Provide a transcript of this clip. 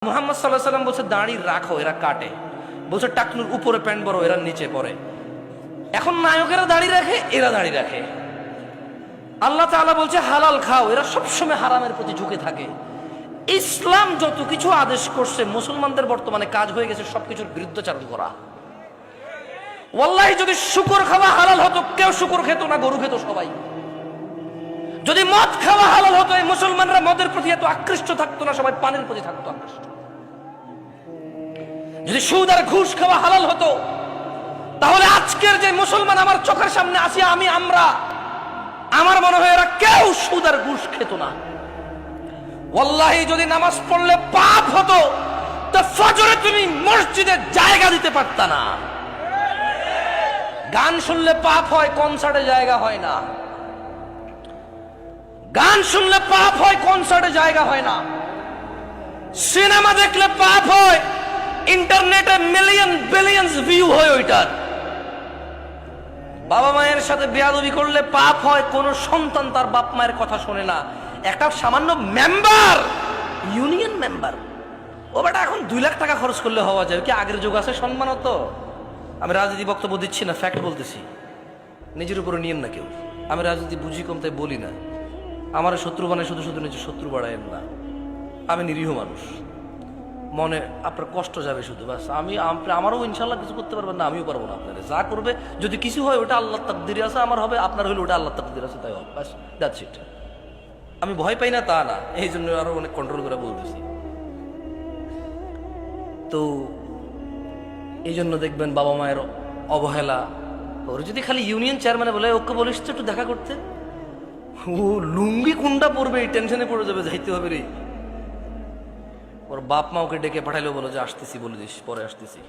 মুহাম্মদ সাল্লাল্লাহু আলাইহি ওয়াসাল্লাম বলছে দাড়ি রাখো, এরা কাটে। বলছে টাকনুর উপরে প্যান্ট বড়, এরা নিচে পড়ে। এখন নায়কেরা দাড়ি রাখে, এরা দাড়ি রাখে। আল্লাহ তাআলা বলছে হালাল খাও, এরা সবসময় হারামের প্রতি ঝুঁকে থাকে। ইসলাম যত কিছু আদেশ করছে, মুসলমানদের বর্তমানে কাজ হয়ে গেছে সবকিছুর বিরুদ্ধাচরণ করা। ওয়াল্লাহি যদি শুকর খাওয়া হালাল হতো, কেউ শুকর খেত না, গরু খেত সবাই। যদি মদ খাওয়া হালাল হতো, এই মুসলমানরা মদের প্রতি এত আকৃষ্ট থাকতো না, সবাই পানের প্রতি থাকতো আকৃষ্ট। যদি সুদ আর ঘুষ খাওয়া হালাল হতো, তাহলে আজকের যে মুসলমান আমার চোখের সামনে আসি, আমরা আমার মনে হয় এরা কেউ সুদ আর ঘুষ খেত না। ওয়াল্লাহি যদি নামাজ পড়লে পাপ হতো, তো ফজরে তুমি মসজিদে জায়গা দিতে পারতা না। গান শুনলে পাপ হয়, কনসার্টে জায়গা হয় না। গান শুনলে পাপ হয়, কনসার্টে জায়গা হয় না। সিনেমা দেখলে পাপ হয়, ইন্টারনেটে মিলিয়ন বিলিয়নস ভিউ হয় ওইটার। বাবা মায়ের সাথে বেয়াদবি করলে পাপ হয়, কোন সন্তান তার বাপ মায়ের কথা শোনে না। একটা সামান্য মেম্বার, ইউনিয়ন মেম্বার, ও বেটা এখন 2 লাখ টাকা খরচ করলে হওয়া যায়। কি আগের যুগ আছে সম্মানত? আমি রাজনীতি বক্তব্য দিচ্ছি না, ফ্যাক্ট বলতেছি। নিজের উপরে নিয়েন না কেউ। আমি রাজনীতি বুঝি কম, তাই বলি না। আমার শত্রু বানায় শুধু শুধু নিজের শত্রু বাড়ায়েন না। আমি নিরীহ মানুষ, মনে আপনার কষ্ট যাবে শুধু, বাস। আমারও ইনশাল্লাহ কিছু করতে পারবেন না, আমিও পারবো না। আপনার যা করবে, যদি কিছু হয় ওটা আল্লাহর তাকদীরে আছে, আমার হবে, আপনার হলে ওটা আল্লাহর তাকদীরে আছে, তাই হবে, বাস, দ্যাটস ইট। আমি ভয় পাই না তা না, এই জন্য আরো অনেক কন্ট্রোল করে বলতেছি। তো এই জন্য দেখবেন বাবা মায়ের অবহেলা। ওর যদি খালি ইউনিয়ন চেয়ারম্যানে বলে ওকে বলিস তো একটু দেখা করতে, ও লুঙ্গি কোনটা পড়বে এই টেনশনে পড়ে যাবে, যাইতে হবে রে। ওর বাপ মা ওকে ডেকে পাঠাইলেও বলো যে আসতেছি, বলে দিস পরে আসতেছি।